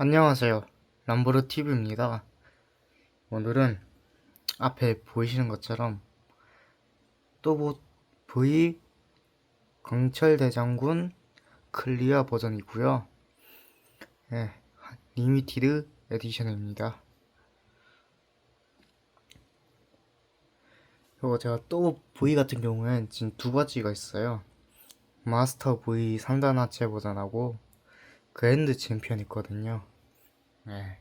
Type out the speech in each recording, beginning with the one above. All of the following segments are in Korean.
안녕하세요. 람보르 TV입니다. 오늘은 앞에 보이시는 것처럼 또봇 V 강철대장군 클리어 버전이고요. 네, 리미티드 에디션입니다. 그리고 제가 또봇 V 같은 경우엔 지금 두 가지가 있어요. 마스터 V 3단 하체 버전하고 그랜드 챔피언 있거든요. 네,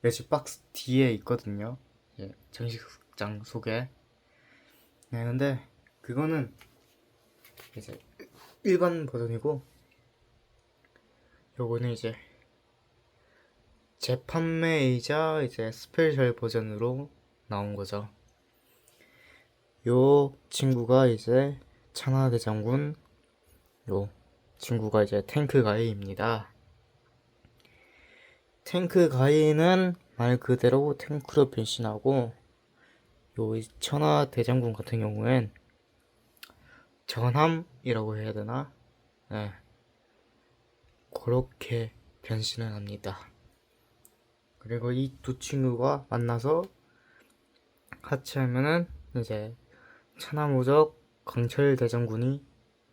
여기 박스 뒤에 있거든요. 예, 정식장 속에. 네, 근데 그거는 이제 일반 버전이고, 요거는 이제 재판매이자 이제 스페셜 버전으로 나온 거죠. 요 친구가 이제 천하대장군, 요 친구가 이제 탱크 가이입니다. 탱크 가이는 말 그대로 탱크로 변신하고, 요 천하대장군 같은 경우엔 전함이라고 해야 되나? 네, 그렇게 변신을 합니다. 그리고 이 두 친구가 만나서 같이 하면은 이제 천하무적 강철대장군이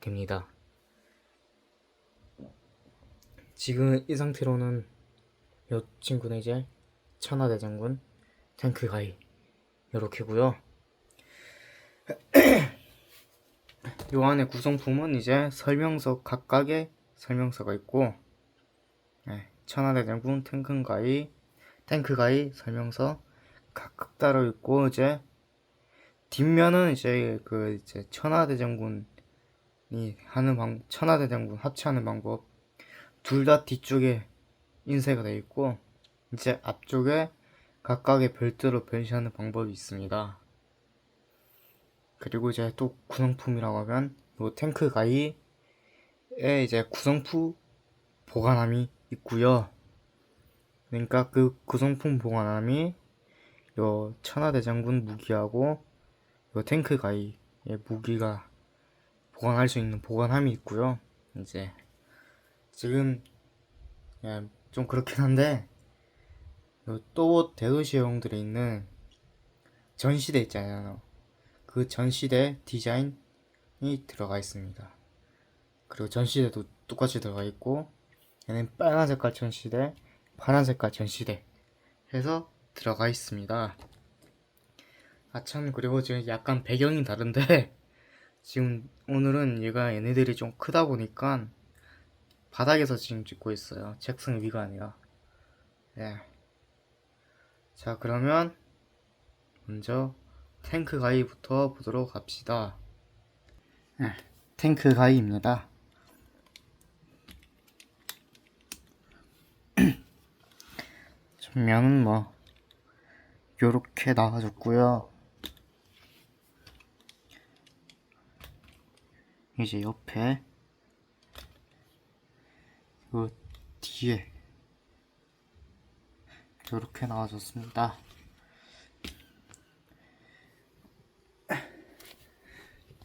됩니다. 지금 이 상태로는 이 친구는 이제 천하대장군 탱크 가이 요렇게고요. 요 안에 구성품은 이제 설명서, 각각의 설명서가 있고, 네, 천하대장군 탱크 가이 설명서 각각 따로 있고, 이제 뒷면은 이제 이제 천하대장군이 천하대장군 합체하는 방법, 둘 다 뒤쪽에 인쇄가 되어 있고, 이제 앞쪽에 각각의 별도로 변신하는 방법이 있습니다. 그리고 이제 또 구성품이라고 하면 요 탱크 가이에 이제 구성품 보관함이 있고요. 그러니까 그 구성품 보관함이 요 천하대장군 무기하고 요 탱크 가이의 무기가 보관할 수 있는 보관함이 있고요. 이제 지금 좀 그렇긴 한데, 또 대도시형들에 있는 전시대 있잖아요. 그 전시대 디자인이 들어가 있습니다. 그리고 전시대도 똑같이 들어가 있고, 얘는 빨간 색깔 전시대, 파란 색깔 전시대 해서 들어가 있습니다. 참, 그리고 지금 약간 배경이 다른데 지금 오늘은 얘네들이 좀 크다 보니까 바닥에서 지금 찍고 있어요. 책상 위가 아니라. 네. 자, 그러면 먼저 탱크 가이부터 보도록 합시다. 네, 탱크 가이입니다. 전면은 뭐 요렇게 나와줬고요. 이제 옆에 그 뒤에 요렇게 나와줬습니다.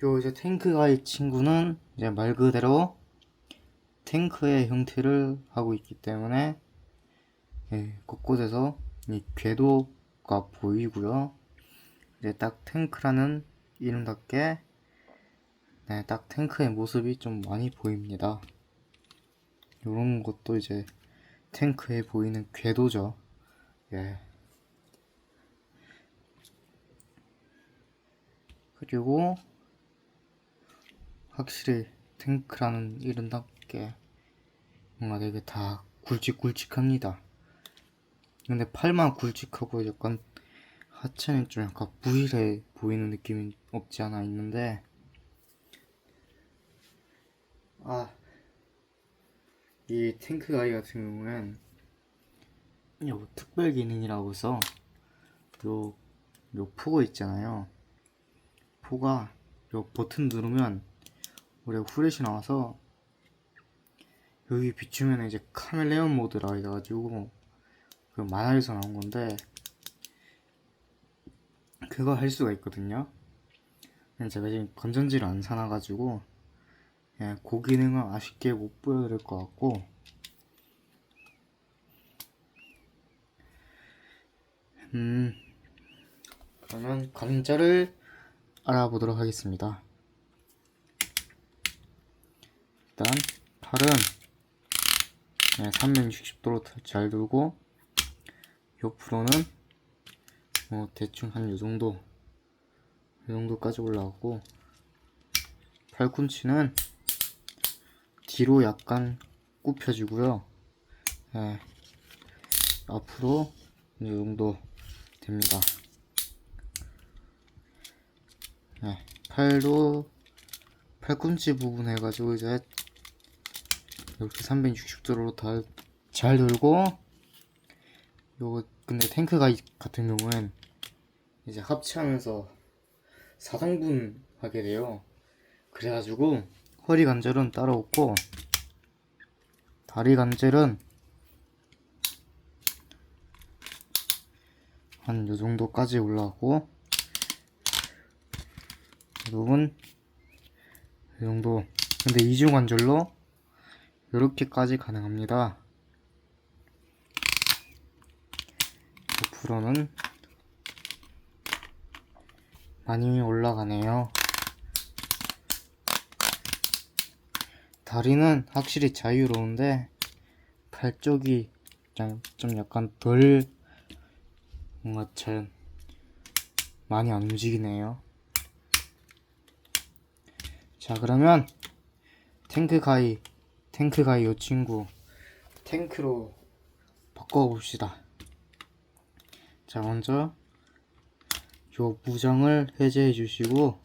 요 이제 탱크 가이 친구는 이제 말 그대로 탱크의 형태를 하고 있기 때문에 곳곳에서 이 궤도가 보이고요. 이제 딱 탱크라는 이름답게 딱 탱크의 모습이 좀 많이 보입니다. 이런 것도 이제 탱크에 보이는 궤도죠. 예. 그리고 확실히 탱크라는 이름답게 뭔가 되게 다 굵직굵직합니다. 근데 팔만 굵직하고 약간 하체는 좀 약간 부실해 보이는 느낌이 없지 않아 있는데, 이 탱크 가이 같은 경우엔 요 특별 기능이라고 해서 요, 요 포고 있잖아요. 포가 요 버튼 누르면 우리 후레쉬 나와서 여기 비추면 이제 카멜레온 모드라 해가지고 그 만화에서 나온 건데 그거 할 수가 있거든요. 제가 지금 건전지를 안 사놔가지고 그 기능은 아쉽게 못 보여드릴 것 같고, 그러면 관절을 알아보도록 하겠습니다. 일단 팔은 360도로 잘 돌고, 옆으로는 대충 한 이 정도까지 올라가고, 팔꿈치는 뒤로 약간 굽혀지고요. 앞으로 이 정도 됩니다. 팔도 팔꿈치 부분 해가지고 이제 이렇게 360도로 다 잘 돌고, 요거 근데 탱크 가이 같은 경우엔 이제 합체하면서 4등분 하게 돼요. 그래가지고 허리 관절은 따로 없고, 다리 관절은 한 요 정도까지 올라가고, 이 부분 이 정도. 근데 이중 관절로 이렇게까지 가능합니다. 옆으로는 많이 올라가네요. 다리는 확실히 자유로운데 팔 쪽이 좀 약간 덜 뭔가 잘 많이 안 움직이네요. 자, 그러면 탱크 가이 요 친구 탱크로 바꿔봅시다. 자, 먼저 요 무장을 해제해 주시고,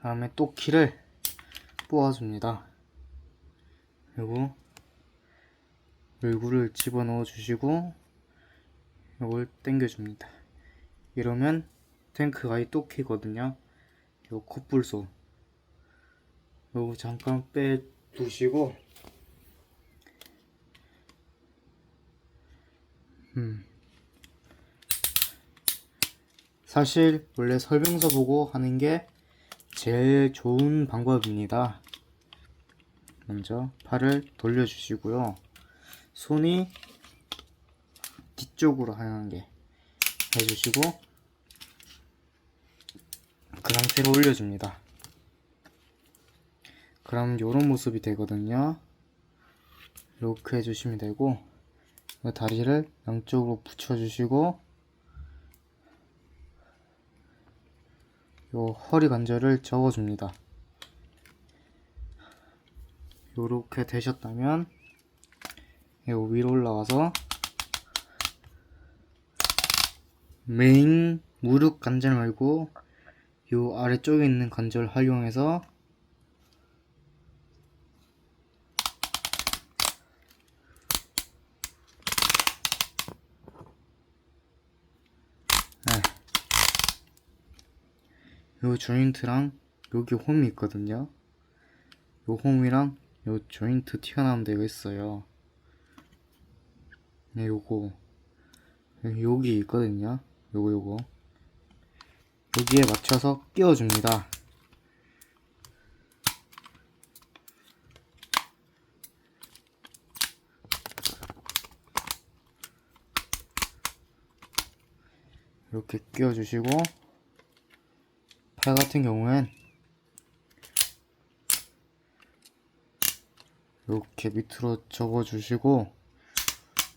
다음에 또 키를 뽑아줍니다. 그리고 얼굴을 집어넣어 주시고 요걸 당겨줍니다. 이러면 탱크가 이 또 키거든요. 요 콧불소 요거 잠깐 빼두시고, 사실 원래 설명서 보고 하는 게 제일 좋은 방법입니다. 먼저 팔을 돌려주시고요. 손이 뒤쪽으로 향하게 해주시고, 그 상태로 올려줍니다. 그럼 요런 모습이 되거든요. 이렇게 해주시면 되고, 다리를 양쪽으로 붙여주시고, 요 허리 관절을 접어줍니다. 요렇게 되셨다면 요 위로 올라가서 메인 무릎 관절 말고 요 아래쪽에 있는 관절 활용해서 요 조인트랑 여기 홈이 있거든요. 요 홈이랑 요 조인트 튀어나온 데가 있어요. 네, 요거 여기 있거든요. 요거 여기에 맞춰서 끼워줍니다. 이렇게 끼워주시고, 팔 같은 경우엔 이렇게 밑으로 접어주시고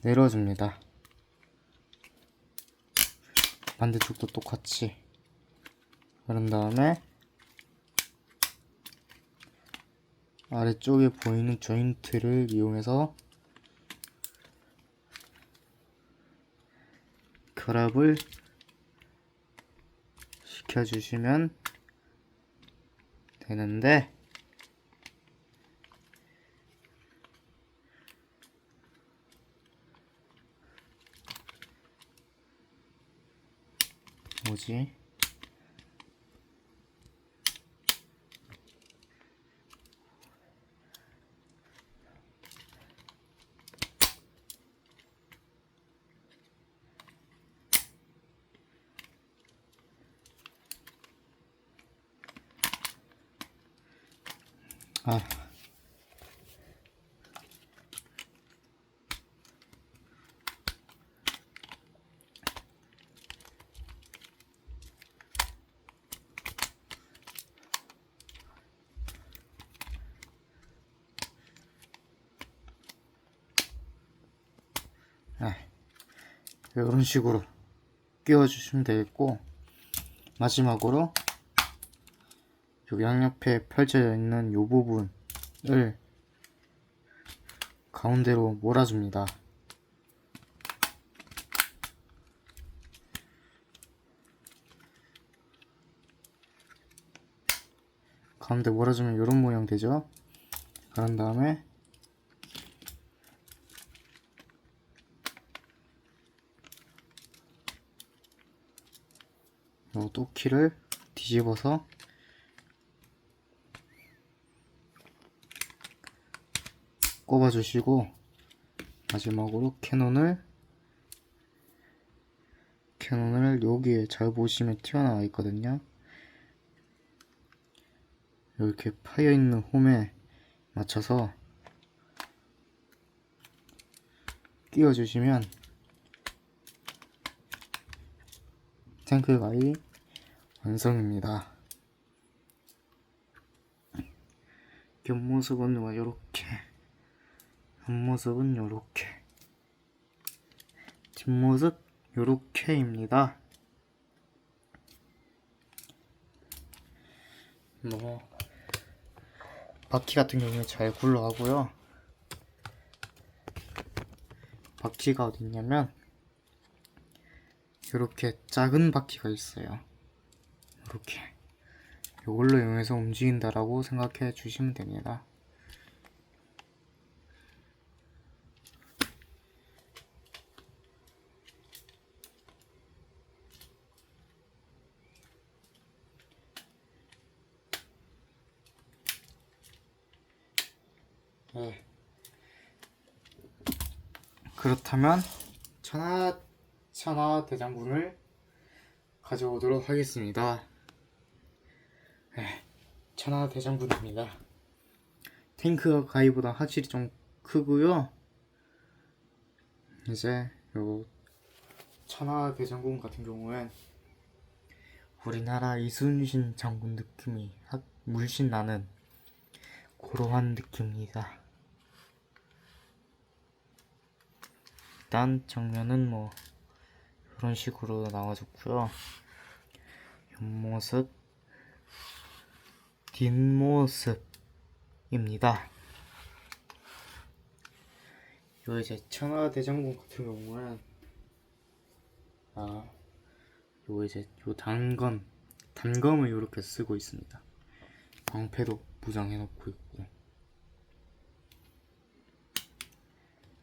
내려줍니다. 반대쪽도 똑같이. 그런 다음에 아래쪽에 보이는 조인트를 이용해서 결합을 시켜주시면 되는데, 뭐지? 아, 네, 이런 식으로 끼워주시면 되겠고, 마지막으로 요 양옆에 펼쳐져 있는 요 부분을 가운데로 몰아줍니다. 가운데 몰아주면 이런 모양 되죠. 그런 다음에 요 또키를 뒤집어서 꼽아주시고, 마지막으로 캐논을 여기에 잘 보시면 튀어나와 있거든요. 이렇게 파여있는 홈에 맞춰서 끼워주시면 탱크 가위 완성입니다. 뒷모습은 요렇게, 앞모습은 요렇게, 뒷모습 요렇게입니다. 뭐 바퀴 같은 경우에 잘 굴러가고요. 바퀴가 어디 있냐면 이렇게 작은 바퀴가 있어요. 이렇게 이걸로 이용해서 움직인다라고 생각해 주시면 됩니다. 네. 그렇다면 천하 대장군을 가져오도록 하겠습니다. 네, 천하 대장군입니다. 탱크 가위보다 확실히 좀 크고요. 이제 요 천하 대장군 같은 경우엔 우리나라 이순신 장군 느낌이 물씬 나는 그러한 느낌입니다. 일단 정면은 뭐 이런 식으로 나와줬고요. 옆모습, 뒷모습입니다. 요 이제 천하대장군 같은 경우는 요 이제 요 단검을 이렇게 쓰고 있습니다. 방패도 무장해 놓고 있고.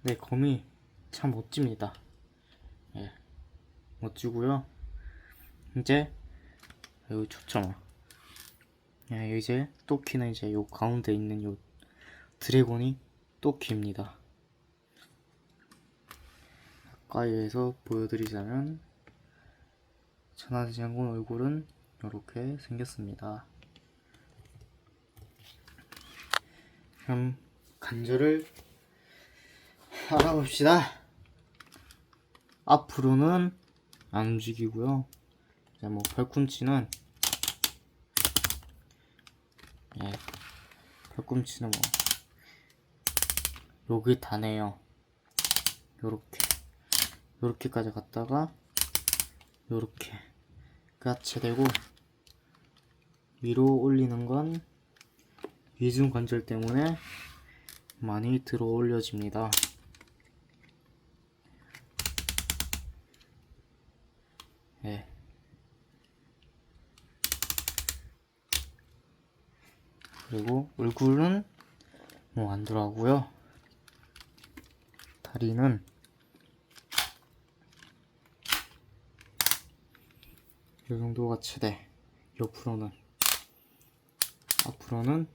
네, 검이 참 멋집니다. 예, 멋지고요. 이제 여기 초점화. 예, 이제 또키는 이제 요 가운데 있는 요 드래곤이 또키입니다. 가까이에서 보여드리자면 천하대장군 얼굴은 이렇게 생겼습니다. 그럼 관절을 알아봅시다. 앞으로는 안 움직이고요. 이제 뭐 팔꿈치는 팔꿈치는 뭐 여기 다네요. 요렇게까지 갔다가 요렇게 까치되고, 위로 올리는 건 이중 관절 때문에 많이 들어 올려집니다. 예. 그리고 얼굴은 뭐 안 들어가고요. 다리는 이 정도가 최대. 앞으로는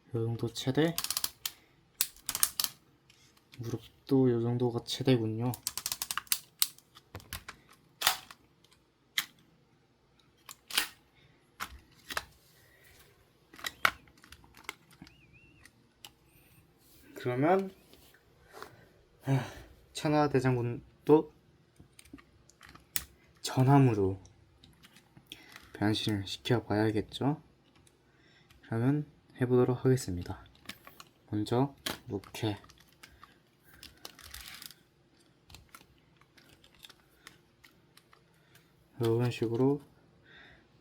이 정도 최대. 무릎도 이 정도가 최대군요. 그러면 천하대장군도 전함으로 변신을 시켜봐야겠죠. 그러면 해보도록 하겠습니다. 먼저 이렇게 이런 식으로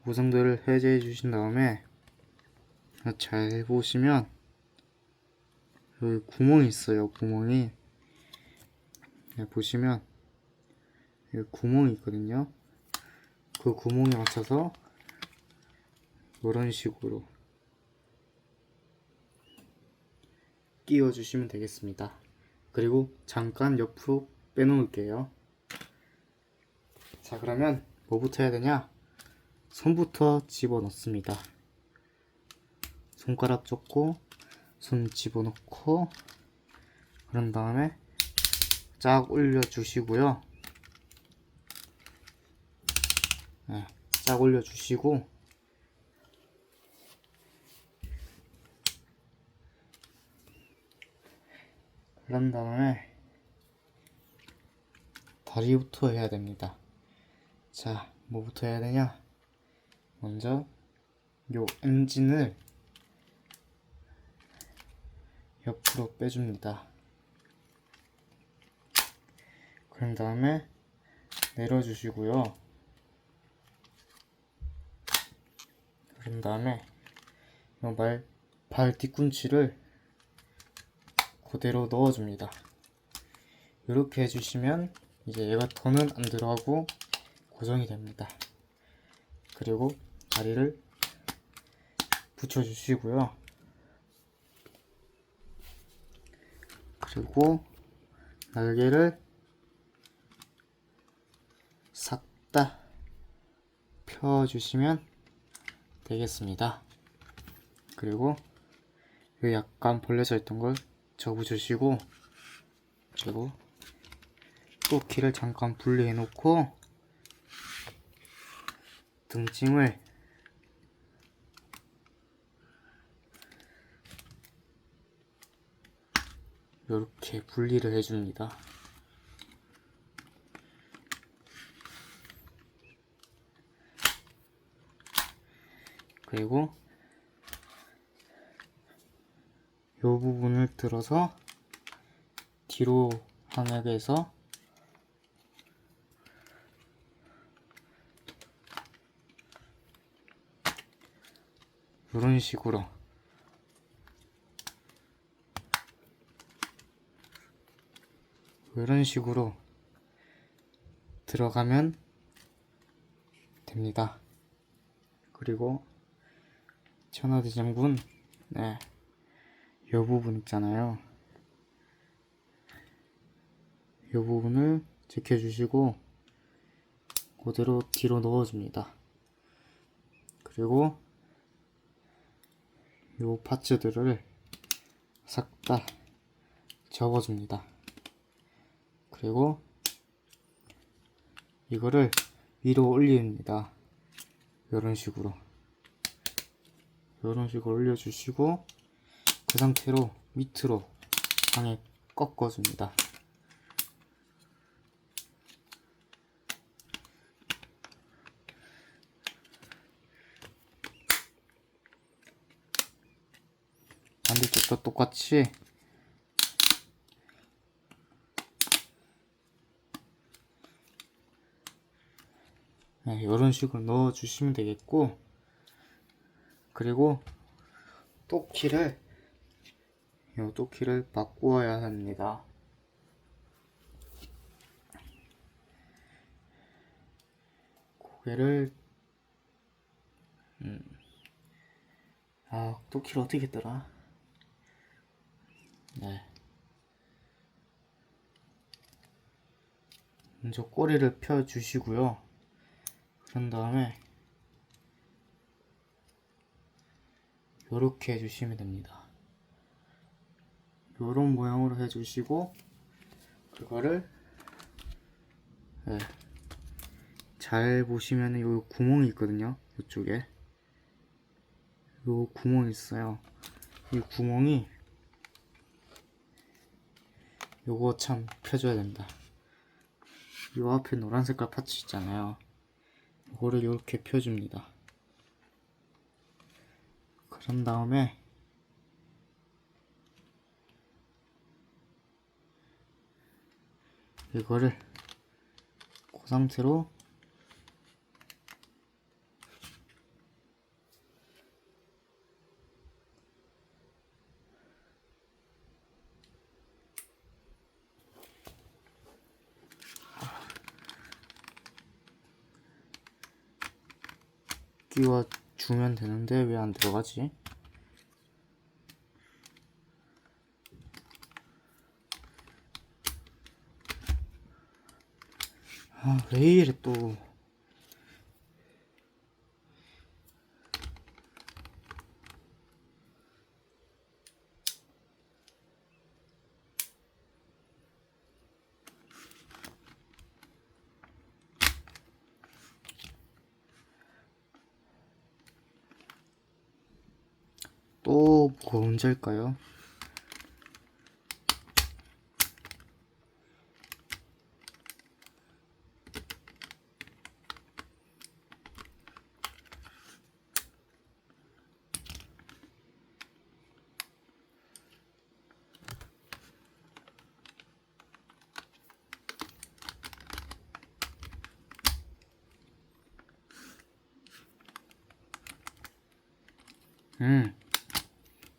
모성들을 해제해 주신 다음에 잘 보시면 여기 구멍이 있어요. 구멍이 보시면 여기 구멍이 있거든요. 그 구멍에 맞춰서 이런 식으로 끼워 주시면 되겠습니다. 그리고 잠깐 옆으로 빼놓을게요. 자, 그러면 뭐부터 해야 되냐? 손부터 집어넣습니다. 손가락 쫓고 손 집어넣고 그런 다음에 쫙 올려 주시고요. 네, 쫙 올려 주시고 그런 다음에 다리부터 해야 됩니다. 자, 뭐부터 해야 되냐? 먼저 요 엔진을 옆으로 빼줍니다. 그런 다음에 내려주시고요. 그런 다음에 요 발 뒤꿈치를 그대로 넣어줍니다. 이렇게 해주시면 이제 얘가 더는 안 들어가고 고정이 됩니다. 그리고 다리를 붙여주시고요. 그리고 날개를 싹 다 펴주시면 되겠습니다. 그리고 여기 약간 벌려져 있던 걸 접어주시고 그리고 또 키를 잠깐 분리해 놓고 등짐을 이렇게 분리를 해줍니다. 그리고 이 부분을 들어서 뒤로 항약해서 이런 식으로 들어가면 됩니다. 그리고 천하대장군 네, 이 부분 있잖아요. 이 부분을 지켜주시고 그대로 뒤로 넣어줍니다. 그리고 이 파츠들을 싹 다 접어줍니다. 그리고 이거를 위로 올립니다. 이런 식으로 올려주시고 그 상태로 밑으로 향해 꺾어줍니다. 반대쪽도 똑같이 네, 이런 식으로 넣어 주시면 되겠고 그리고 또키를 바꾸어야 합니다. 고개를 또키를 어떻게 했더라? 네, 먼저 꼬리를 펴 주시고요. 그런 다음에 요렇게 해주시면 됩니다. 요런 모양으로 해주시고 그거를 네, 잘 보시면 요 구멍이 있거든요. 이쪽에 요 구멍이 있어요. 이 구멍이 요거 참 펴줘야 됩니다. 요 앞에 노란 색깔 파츠 있잖아요. 요거를 이렇게 펴줍니다. 그런 다음에 이거를 그 상태로 띄워 주면 되는데 왜 안 들어가지? 아, 왜 이래 또. 또 뭐가 문제일까요?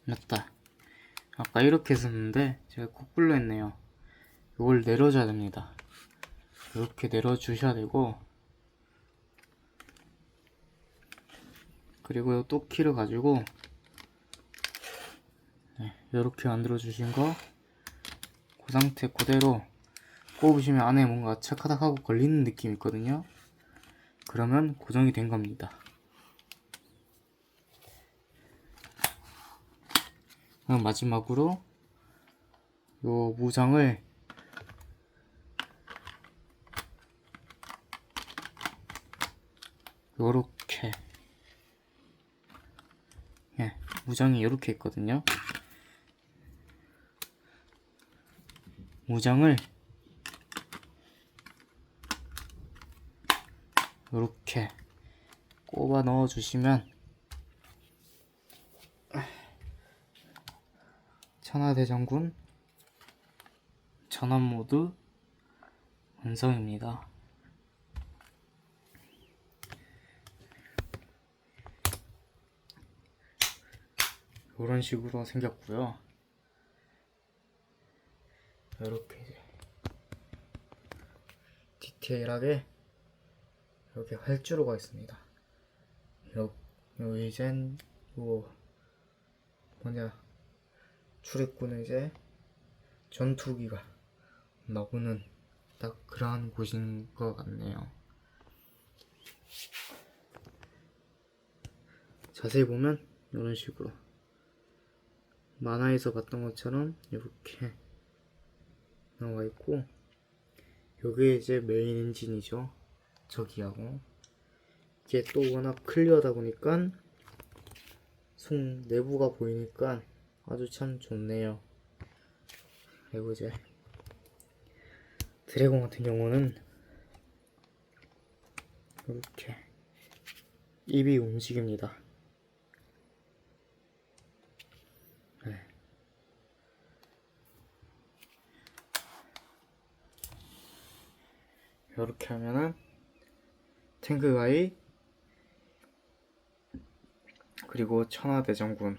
맞다. 아까 이렇게 했었는데 제가 거꾸로 했네요. 이걸 내려줘야 됩니다. 이렇게 내려주셔야 되고, 그리고 또 키를 가지고 이렇게 만들어 주신 거 그 상태 그대로 꼽으시면 안에 뭔가 차카닥하고 걸리는 느낌이 있거든요. 그러면 고정이 된 겁니다. 그럼 마지막으로 요 무장을 요렇게, 무장이 요렇게 있거든요. 무장을 요렇게 꼽아 넣어 주시면 천하대장군 전원 모드 완성입니다. 이런 식으로 생겼고요. 이렇게 이제 디테일하게 이렇게 활주로가 있습니다. 요 이젠 요 뭐냐, 출입구는 이제 전투기가 나오는 딱 그러한 곳인 것 같네요. 자세히 보면 이런 식으로 만화에서 봤던 것처럼 이렇게 나와 있고, 요게 이제 메인 엔진이죠. 저기하고 이게 또 워낙 클리어하다 보니까 송 내부가 보이니까 아주 참 좋네요. 그리고 이제 드래곤 같은 경우는 이렇게 입이 움직입니다. 이렇게 하면은 탱크가이 그리고 천하대장군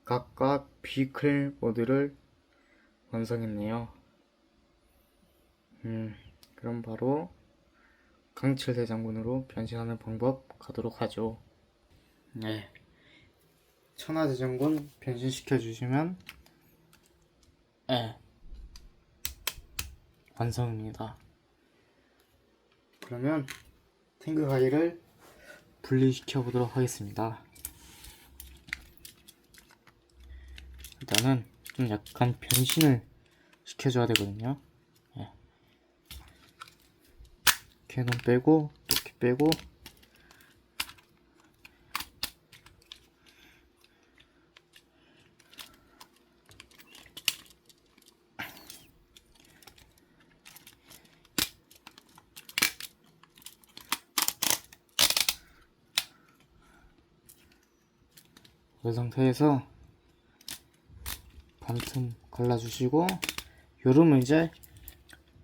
각각 비클 모드를 완성했네요. 그럼 바로 강철대장군으로 변신하는 방법 가도록 하죠. 네, 천하대장군 변신시켜 주시면 완성입니다. 그러면 탱크가이를 분리시켜 보도록 하겠습니다. 일단은 좀 약간 변신을 시켜줘야 되거든요. 캐논 빼고 이렇게 빼고 이 상태에서 반틈 갈라주시고, 요러면 이제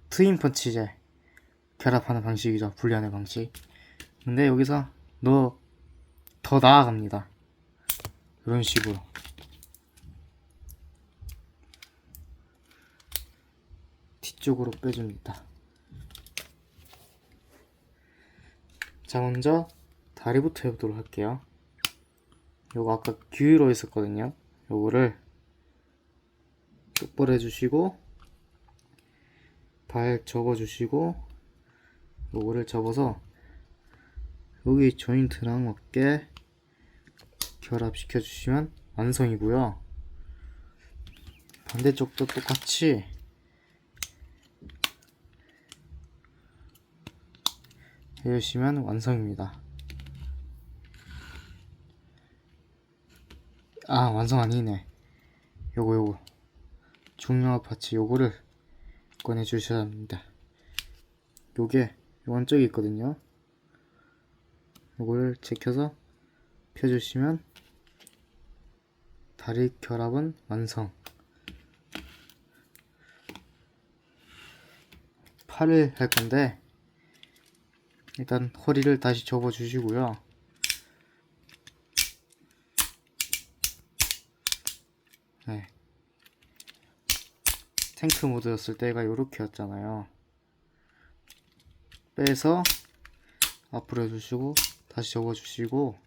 트윈 펀치 이제 결합하는 방식이죠. 분리하는 방식. 근데 여기서 더 나아갑니다. 이런 식으로 뒤쪽으로 빼줍니다. 자, 먼저 다리부터 해보도록 할게요. 요거 아까 귀로 했었거든요. 요거를 똑바로 해주시고 발 접어주시고 요거를 접어서 여기 조인트랑 어깨 결합시켜 주시면 완성이고요. 반대쪽도 똑같이 해주시면 완성입니다. 아, 완성 아니네. 요거 중요한 파츠 요거를 꺼내 주셔야 합니다. 요게 왼쪽에 있거든요. 요거를 제껴서 펴주시면 다리 결합은 완성. 팔을 할 건데 일단 허리를 다시 접어 주시고요. 네. 탱크 모드였을 때가 요렇게였잖아요. 빼서 앞으로 해주시고 다시 접어주시고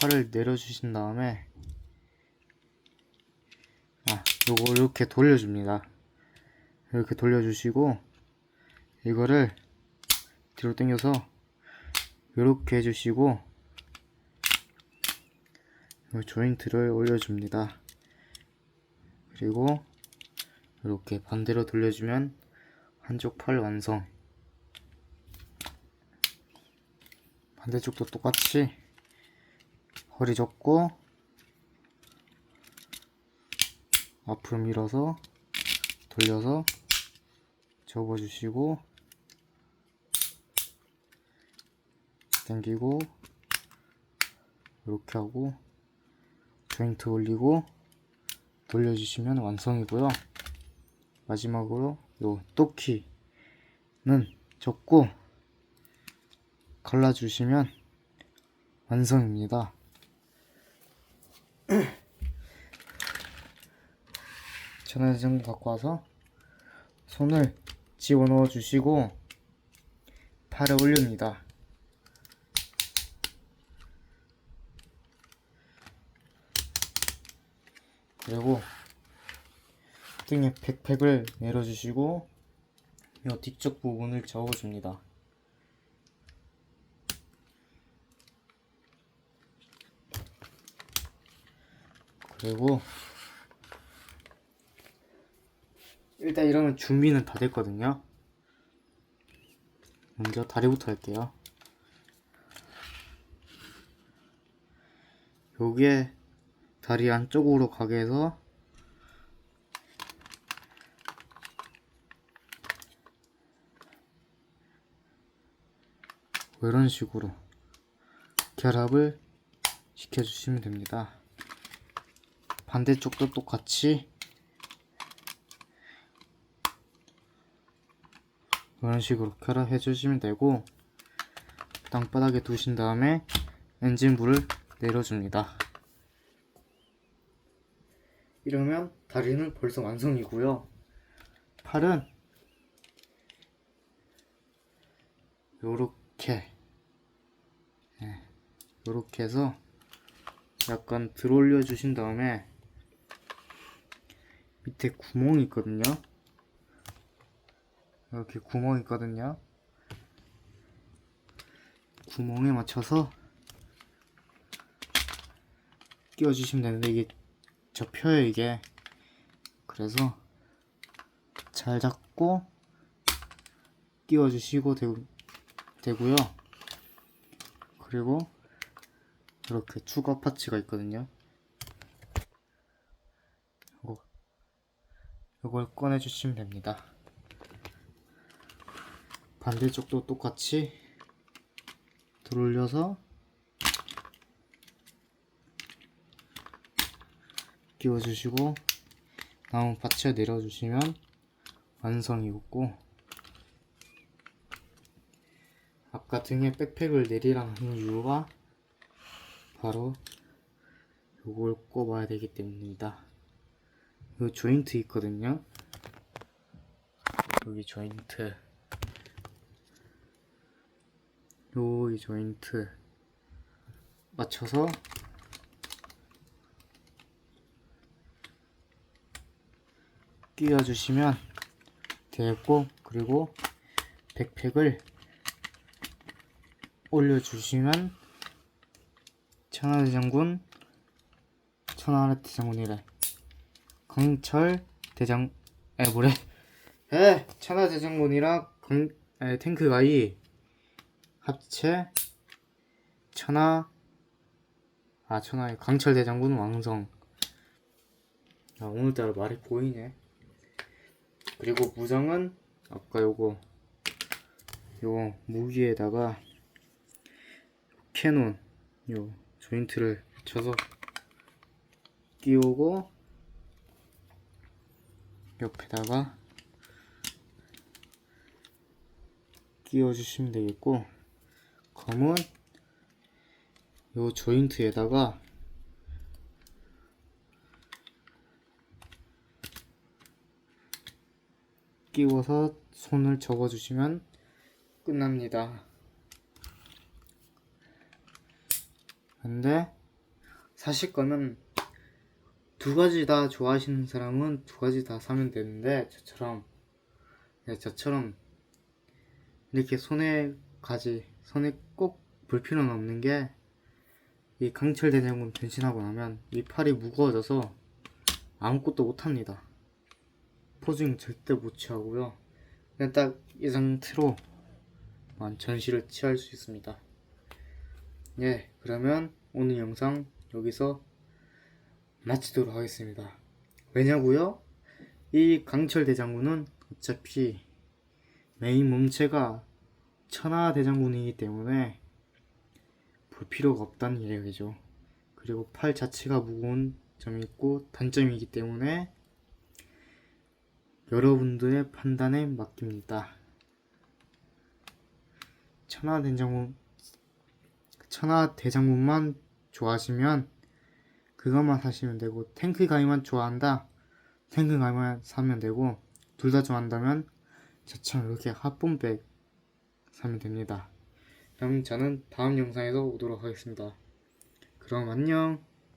팔을 내려주신 다음에 요거 이렇게 돌려줍니다. 이렇게 돌려주시고 이거를 뒤로 당겨서 이렇게 해주시고 이 조인트를 올려줍니다. 그리고 이렇게 반대로 돌려주면 한쪽 팔 완성. 반대쪽도 똑같이 허리 접고 앞으로 밀어서 돌려서 접어주시고 당기고 이렇게 하고 조인트 올리고 돌려주시면 완성이고요. 마지막으로 요 또키는 접고 갈라주시면 완성입니다. 전화장 갖고 와서 손을 집어넣어 주시고 팔을 올립니다. 그리고 등에 백팩을 내려주시고 이 뒤쪽 부분을 접어줍니다. 그리고 일단 이러면 준비는 다 됐거든요. 먼저 다리부터 할게요. 여기에 다리 안쪽으로 가게 해서 이런 식으로 결합을 시켜주시면 됩니다. 반대쪽도 똑같이 이런 식으로 결합해 주시면 되고 땅바닥에 두신 다음에 엔진불을 내려줍니다. 이러면 다리는 벌써 완성이고요. 팔은 요렇게 요렇게 해서 약간 들어 올려 주신 다음에 밑에 구멍이 있거든요. 이렇게 구멍이 있거든요. 구멍에 맞춰서 끼워 주시면 되는데 이게 접혀요 이게. 그래서 잘 잡고 끼워 주시고 되고요. 그리고 이렇게 추가 파츠가 있거든요. 이걸 꺼내 주시면 됩니다. 반대쪽도 똑같이 들어올려서 끼워주시고 남은 파츠 내려주시면 완성이고, 아까 등에 백팩을 내리라는 이유가 바로 요걸 꼽아야 되기 때문입니다. 요 조인트 있거든요. 여기 조인트, 여기 조인트 맞춰서 끼워주시면 되겠고, 그리고 백팩을 올려주시면 천하대장군, 천하대장군이래. 강철 대장, 뭐래? 천하대장군이랑 탱크 가이 합체 천하의 강철 대장군 왕성. 오늘따라 말이 보이네. 그리고 무장은 아까 요거 무기에다가 캐논 요 조인트를 붙여서 끼우고, 옆에다가 끼워주시면 되겠고, 검은 요 조인트에다가 끼워서 손을 접어주시면 끝납니다. 근데 사실 거는 두 가지 다 좋아하시는 사람은 두 가지 다 사면 되는데, 저처럼 이렇게 손에 꼭 볼 필요는 없는 게, 이 강철 대장군 변신하고 나면 이 팔이 무거워져서 아무것도 못합니다. 포징 절대 못 취하고요. 그냥 딱 이 상태로 전시를 취할 수 있습니다. 예, 그러면 오늘 영상 여기서 마치도록 하겠습니다. 왜냐고요? 이 강철 대장군은 어차피 메인 몸체가 천하 대장군이기 때문에 볼 필요가 없다는 이야기죠. 그리고 팔 자체가 무거운 점이 있고 단점이기 때문에 여러분들의 판단에 맡깁니다. 천하 대장군만 좋아하시면 그것만 사시면 되고, 탱크 가이만 좋아한다, 탱크 가이만 사면 되고, 둘 다 좋아한다면 저처럼 이렇게 합본백 사면 됩니다. 그럼 저는 다음 영상에서 오도록 하겠습니다. 그럼 안녕.